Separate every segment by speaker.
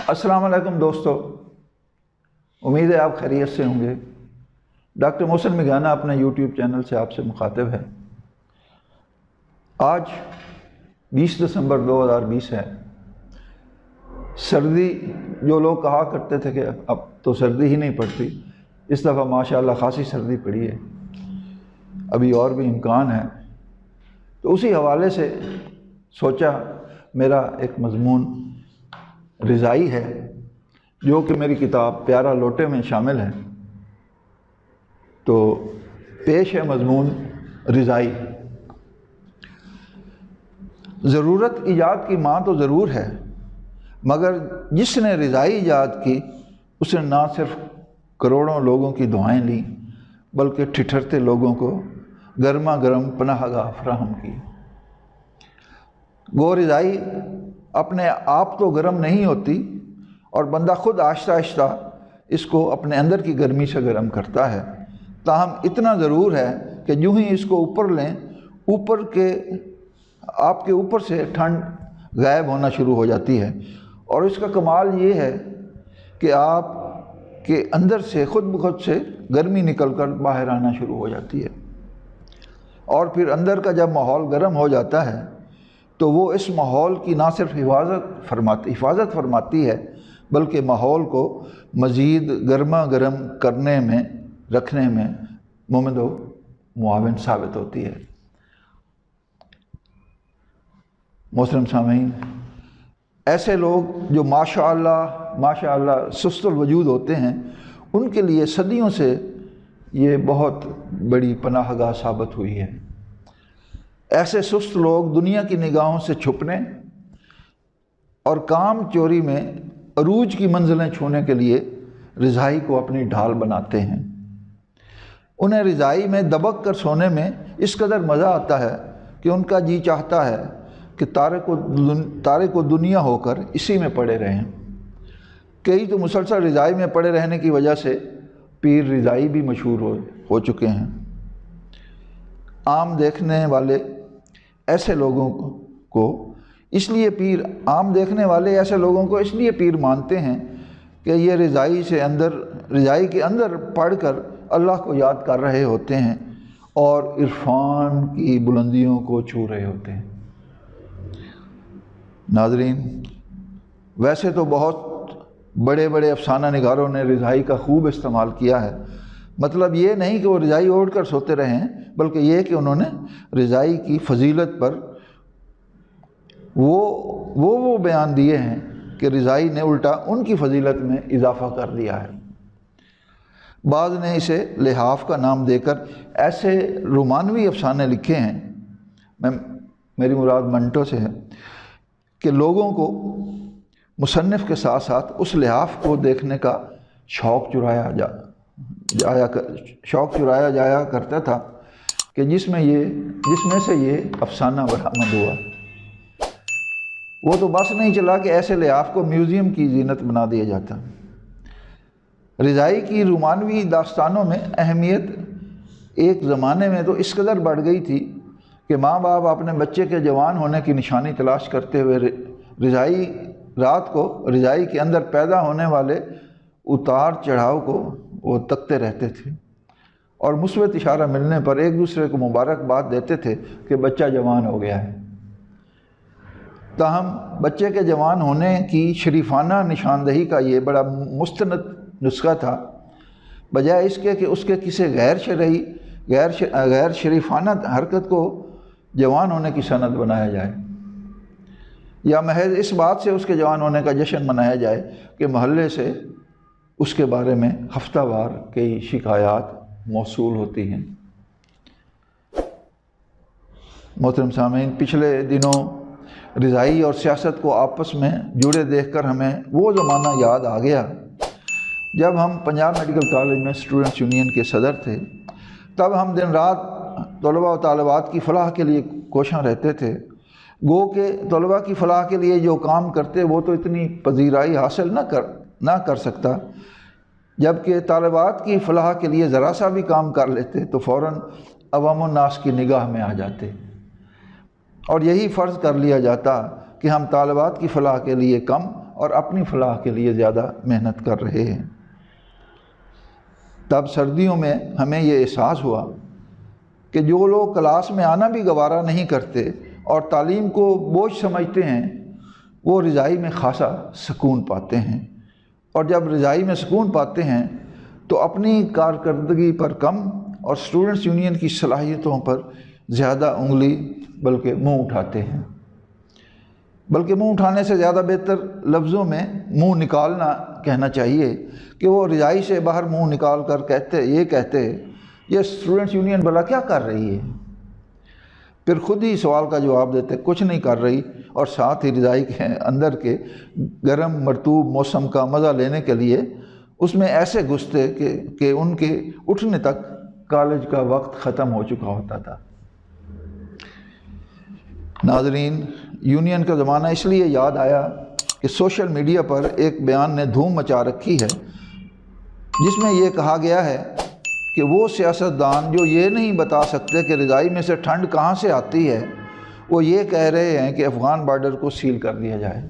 Speaker 1: السلام علیکم دوستو، امید ہے آپ خیریت سے ہوں گے۔ ڈاکٹر محسن میگانہ اپنے یوٹیوب چینل سے آپ سے مخاطب ہے۔ آج 20 دسمبر 2020 ہے۔ سردی جو لوگ کہا کرتے تھے کہ اب تو سردی ہی نہیں پڑتی، اس دفعہ ماشاءاللہ خاصی سردی پڑی ہے، ابھی اور بھی امکان ہے۔ تو اسی حوالے سے سوچا میرا ایک مضمون رضائی ہے جو کہ میری کتاب پیارا لوٹے میں شامل ہے۔ تو پیش ہے مضمون رضائی۔ ضرورت ایجاد کی ماں تو ضرور ہے، مگر جس نے رضائی ایجاد کی اس نے نہ صرف کروڑوں لوگوں کی دعائیں لیں بلکہ ٹھٹھرتے لوگوں کو گرما گرم پناہ گاہ فراہم کی۔ گو رضائی اپنے آپ تو گرم نہیں ہوتی اور بندہ خود آہستہ آہستہ اس کو اپنے اندر کی گرمی سے گرم کرتا ہے، تاہم اتنا ضرور ہے کہ جو ہی اس کو اوپر لیں، آپ کے اوپر سے ٹھنڈ غائب ہونا شروع ہو جاتی ہے، اور اس کا کمال یہ ہے کہ آپ کے اندر سے خود بخود سے گرمی نکل کر باہر آنا شروع ہو جاتی ہے، اور پھر اندر کا جب ماحول گرم ہو جاتا ہے تو وہ اس ماحول کی نہ صرف حفاظت فرماتی ہے بلکہ ماحول کو مزید گرما گرم کرنے میں رکھنے میں ممد و معاون ثابت ہوتی ہے۔ محترم سامعین، ایسے لوگ جو ماشاءاللہ سست الوجود ہوتے ہیں، ان کے لیے صدیوں سے یہ بہت بڑی پناہ گاہ ثابت ہوئی ہے۔ ایسے سست لوگ دنیا کی نگاہوں سے چھپنے اور کام چوری میں عروج کی منزلیں چھونے کے لیے رضائی کو اپنی ڈھال بناتے ہیں۔ انہیں رضائی میں دبک کر سونے میں اس قدر مزہ آتا ہے کہ ان کا جی چاہتا ہے کہ تارک و دنیا ہو کر اسی میں پڑے رہیں۔ کئی تو مسلسل رضائی میں پڑے رہنے کی وجہ سے پیر رضائی بھی مشہور ہو چکے ہیں۔ عام دیکھنے والے ایسے لوگوں کو اس لیے پیر مانتے ہیں کہ یہ رضائی کے اندر پڑھ کر اللہ کو یاد کر رہے ہوتے ہیں اور عرفان کی بلندیوں کو چھو رہے ہوتے ہیں۔ ناظرین، ویسے تو بہت بڑے بڑے افسانہ نگاروں نے رضائی کا خوب استعمال کیا ہے۔ مطلب یہ نہیں کہ وہ رضائی اوڑھ کر سوتے رہے ہیں، بلکہ یہ کہ انہوں نے رضائی کی فضیلت پر وہ بیان دیے ہیں کہ رضائی نے الٹا ان کی فضیلت میں اضافہ کر دیا ہے۔ بعض نے اسے لحاف کا نام دے کر ایسے رومانوی افسانے لکھے ہیں، میری مراد منٹو سے ہے، کہ لوگوں کو مصنف کے ساتھ ساتھ اس لحاف کو دیکھنے کا شوق چرایا جایا کرتا تھا کہ جس میں سے یہ افسانہ برآمد ہوا۔ وہ تو بس نہیں چلا کہ ایسے لحاف کو میوزیم کی زینت بنا دیا جاتا۔ رضائی کی رومانوی داستانوں میں اہمیت ایک زمانے میں تو اس قدر بڑھ گئی تھی کہ ماں باپ اپنے بچے کے جوان ہونے کی نشانی تلاش کرتے ہوئے رضائی کے اندر پیدا ہونے والے اتار چڑھاؤ کو وہ تکتے رہتے تھے، اور مثبت اشارہ ملنے پر ایک دوسرے کو مبارکباد دیتے تھے کہ بچہ جوان ہو گیا ہے۔ تاہم بچے کے جوان ہونے کی شریفانہ نشاندہی کا یہ بڑا مستند نسخہ تھا، بجائے اس کے کہ اس کے کسی غیر شریفانہ حرکت کو جوان ہونے کی سند بنایا جائے، یا محض اس بات سے اس کے جوان ہونے کا جشن منایا جائے کہ محلے سے اس کے بارے میں ہفتہ وار کئی شکایات موصول ہوتی ہیں۔ محترم سامعین، پچھلے دنوں رضائی اور سیاست کو آپس میں جڑے دیکھ کر ہمیں وہ زمانہ یاد آ گیا جب ہم پنجاب میڈیکل کالج میں اسٹوڈنٹس یونین کے صدر تھے۔ تب ہم دن رات طلباء و طالبات کی فلاح کے لیے کوشاں رہتے تھے۔ گو کہ طلباء کی فلاح کے لیے جو کام کرتے وہ تو اتنی پذیرائی حاصل نہ کر سکتا، جبکہ طالبات کی فلاح کے لیے ذرا سا بھی کام کر لیتے تو فوراً عوام الناس کی نگاہ میں آ جاتے، اور یہی فرض کر لیا جاتا کہ ہم طالبات کی فلاح کے لیے کم اور اپنی فلاح کے لیے زیادہ محنت کر رہے ہیں۔ تب سردیوں میں ہمیں یہ احساس ہوا کہ جو لوگ کلاس میں آنا بھی گوارا نہیں کرتے اور تعلیم کو بوجھ سمجھتے ہیں، وہ رضائی میں خاصا سکون پاتے ہیں، اور جب رضائی میں سکون پاتے ہیں تو اپنی کارکردگی پر کم اور اسٹوڈنٹس یونین کی صلاحیتوں پر زیادہ انگلی بلکہ منہ اٹھاتے ہیں۔ بلکہ منہ اٹھانے سے زیادہ بہتر لفظوں میں منہ نکالنا کہنا چاہیے کہ وہ رضائی سے باہر منہ نکال کر کہتے یہ اسٹوڈنٹس یونین بھلا کیا کر رہی ہے؟ پھر خود ہی سوال کا جواب دیتے کچھ نہیں کر رہی، اور ساتھ ہی رضائی کے اندر کے گرم مرطوب موسم کا مزہ لینے کے لیے اس میں ایسے گھستے کہ ان کے اٹھنے تک کالج کا وقت ختم ہو چکا ہوتا تھا۔ ناظرین، یونین کا زمانہ اس لیے یاد آیا کہ سوشل میڈیا پر ایک بیان نے دھوم مچا رکھی ہے، جس میں یہ کہا گیا ہے کہ وہ سیاستدان جو یہ نہیں بتا سکتے کہ رضائی میں سے ٹھنڈ کہاں سے آتی ہے، وہ یہ کہہ رہے ہیں کہ افغان بارڈر کو سیل کر دیا جائے۔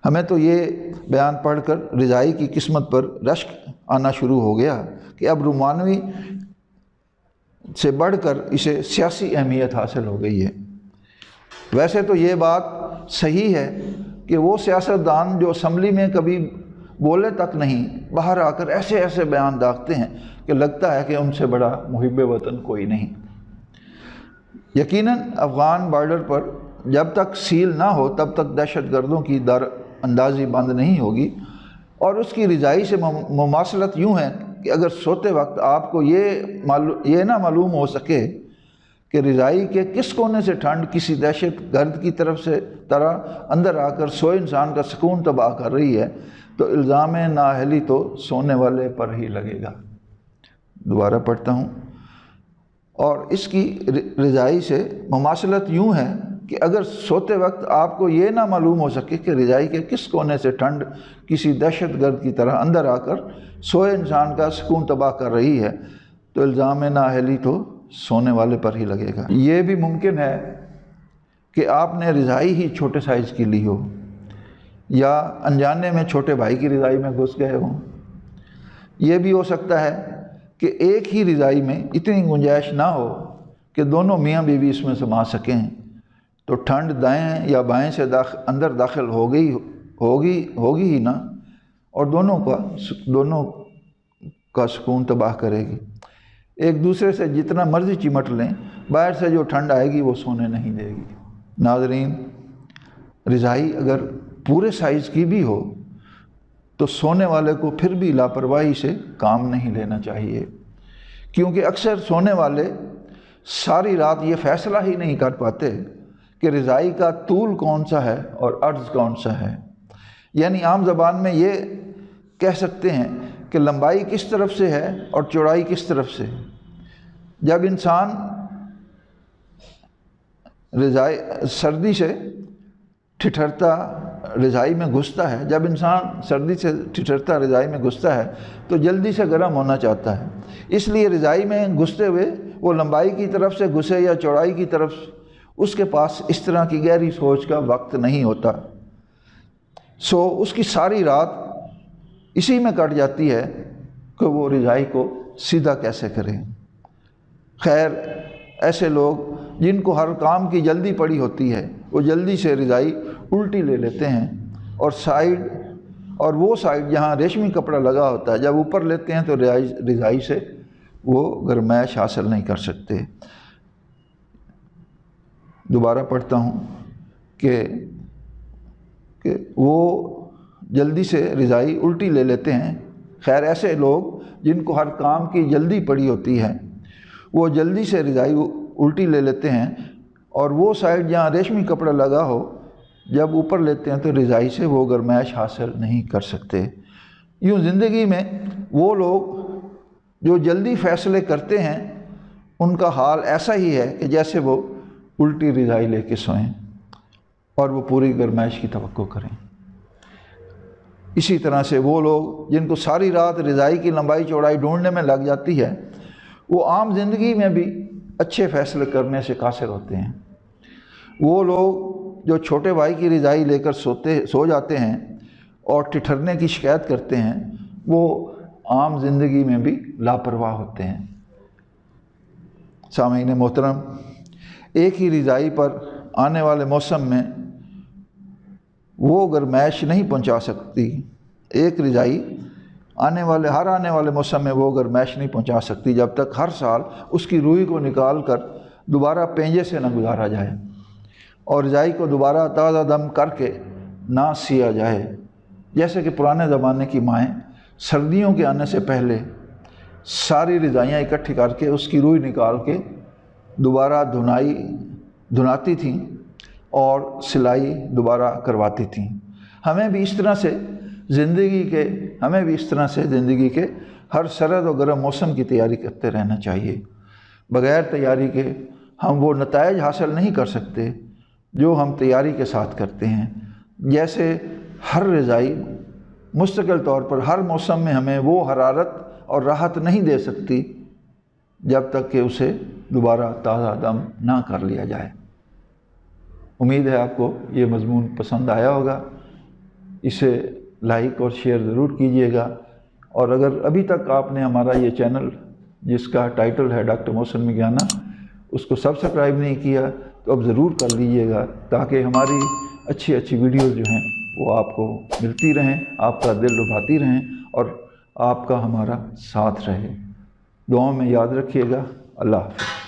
Speaker 1: ہمیں تو یہ بیان پڑھ کر رضائی کی قسمت پر رشک آنا شروع ہو گیا کہ اب رومانوی سے بڑھ کر اسے سیاسی اہمیت حاصل ہو گئی ہے۔ ویسے تو یہ بات صحیح ہے کہ وہ سیاستدان جو اسمبلی میں کبھی بولے تک نہیں، باہر آ کر ایسے ایسے بیان داغتے ہیں کہ لگتا ہے کہ ان سے بڑا محب وطن کوئی نہیں۔ یقیناً افغان بارڈر پر جب تک سیل نہ ہو تب تک دہشت گردوں کی در اندازی بند نہیں ہوگی، اور اس کی رضائی سے مماثلت یوں ہے کہ اگر سوتے وقت آپ کو یہ نہ معلوم ہو سکے کہ رضائی کے کس کونے سے ٹھنڈ کسی دہشت گرد کی طرح اندر آ کر سوئے انسان کا سکون تباہ کر رہی ہے، تو الزام نااہلی تو سونے والے پر ہی لگے گا۔ دوبارہ پڑھتا ہوں، اور اس کی رضائی سے مماثلت یوں ہے کہ اگر سوتے وقت آپ کو یہ نہ معلوم ہو سکے کہ رضائی کے کس کونے سے ٹھنڈ کسی دہشت گرد کی طرح اندر آ کر سوئے انسان کا سکون تباہ کر رہی ہے، تو الزام نااہلی تو سونے والے پر ہی لگے گا۔ یہ بھی ممکن ہے کہ آپ نے رضائی ہی چھوٹے سائز کی لی ہو، یا انجانے میں چھوٹے بھائی کی رضائی میں گھس گئے ہوں۔ یہ بھی ہو سکتا ہے کہ ایک ہی رضائی میں اتنی گنجائش نہ ہو کہ دونوں میاں بیوی اس میں سما سکیں، تو ٹھنڈ دائیں یا بائیں سے اندر داخل ہوگی ہی نا، اور دونوں کا سکون تباہ کرے گی۔ ایک دوسرے سے جتنا مرضی چمٹ لیں، باہر سے جو ٹھنڈ آئے گی وہ سونے نہیں دے گی۔ ناظرین، رضائی اگر پورے سائز کی بھی ہو تو سونے والے کو پھر بھی لاپرواہی سے کام نہیں لینا چاہیے، کیونکہ اکثر سونے والے ساری رات یہ فیصلہ ہی نہیں کر پاتے کہ رضائی کا طول کون سا ہے اور عرض کون سا ہے۔ یعنی عام زبان میں یہ کہہ سکتے ہیں کہ لمبائی کس طرف سے ہے اور چوڑائی کس طرف سے۔ جب انسان سردی سے ٹھٹھرتا رضائی میں گھستا ہے، جب انسان سردی سے ٹھٹھرتا رضائی میں گھستا ہے تو جلدی سے گرم ہونا چاہتا ہے، اس لیے رضائی میں گھستے ہوئے وہ لمبائی کی طرف سے گھسے یا چوڑائی کی طرف، اس کے پاس اس طرح کی گہری سوچ کا وقت نہیں ہوتا، سو اس کی ساری رات اسی میں کٹ جاتی ہے کہ وہ رضائی کو سیدھا کیسے کریں۔ خیر، ایسے لوگ جن کو ہر کام کی جلدی پڑی ہوتی ہے، وہ جلدی سے رضائی الٹی لے لیتے ہیں، اور وہ سائڈ جہاں ریشمی کپڑا لگا ہوتا ہے جب اوپر لیتے ہیں تو رضائی سے وہ گرمائش حاصل نہیں کر سکتے۔ دوبارہ پڑھتا ہوں کہ وہ جلدی سے رضائی الٹی لے لیتے ہیں۔ خیر، ایسے لوگ جن کو ہر کام کی جلدی پڑی ہوتی ہے، وہ جلدی سے رضائی الٹی لے لیتے ہیں، اور وہ سائڈ جہاں ریشمی کپڑا لگا ہو جب اوپر لیتے ہیں تو رضائی سے وہ گرمائش حاصل نہیں کر سکتے۔ یوں زندگی میں وہ لوگ جو جلدی فیصلے کرتے ہیں، ان کا حال ایسا ہی ہے کہ جیسے وہ الٹی رضائی لے کے سوئیں اور وہ پوری گرمائش کی توقع کریں۔ اسی طرح سے وہ لوگ جن کو ساری رات رضائی کی لمبائی چوڑائی ڈھونڈنے میں لگ جاتی ہے، وہ عام زندگی میں بھی اچھے فیصلے کرنے سے قاصر ہوتے ہیں۔ وہ لوگ جو چھوٹے بھائی کی رضائی لے کر سو جاتے ہیں اور ٹھٹھرنے کی شکایت کرتے ہیں، وہ عام زندگی میں بھی لاپرواہ ہوتے ہیں۔ سامعین محترم، ایک ہی رضائی پر آنے والے موسم میں وہ گرمائش نہیں پہنچا سکتی، ایک رضائی آنے والے موسم میں وہ گرمائش نہیں پہنچا سکتی جب تک ہر سال اس کی روئی کو نکال کر دوبارہ پینجے سے نہ گزارا جائے اور رضائی کو دوبارہ تازہ دم کر کے نہ سیا جائے۔ جیسے کہ پرانے زمانے کی مائیں سردیوں کے آنے سے پہلے ساری رضائیاں اکٹھی کر کے اس کی روئی نکال کے دوبارہ دھناتی تھیں اور سلائی دوبارہ کرواتی تھیں۔ ہمیں بھی اس طرح سے زندگی کے ہر سرد و گرم موسم کی تیاری کرتے رہنا چاہیے۔ بغیر تیاری کے ہم وہ نتائج حاصل نہیں کر سکتے جو ہم تیاری کے ساتھ کرتے ہیں۔ جیسے ہر رضائی مستقل طور پر ہر موسم میں ہمیں وہ حرارت اور راحت نہیں دے سکتی جب تک کہ اسے دوبارہ تازہ دم نہ کر لیا جائے۔ امید ہے آپ کو یہ مضمون پسند آیا ہوگا۔ اسے لائک اور شیئر ضرور کیجیے گا، اور اگر ابھی تک آپ نے ہمارا یہ چینل جس کا ٹائٹل ہے ڈاکٹر محسن میگیانہ اس کو سبسکرائب نہیں کیا تو اب ضرور کر لیجیے گا، تاکہ ہماری اچھی ویڈیوز جو ہیں وہ آپ کو ملتی رہیں، آپ کا دل لبھاتی رہیں اور آپ کا ہمارا ساتھ رہے۔ دعاؤں میں یاد رکھیے گا۔ اللہ حافظ۔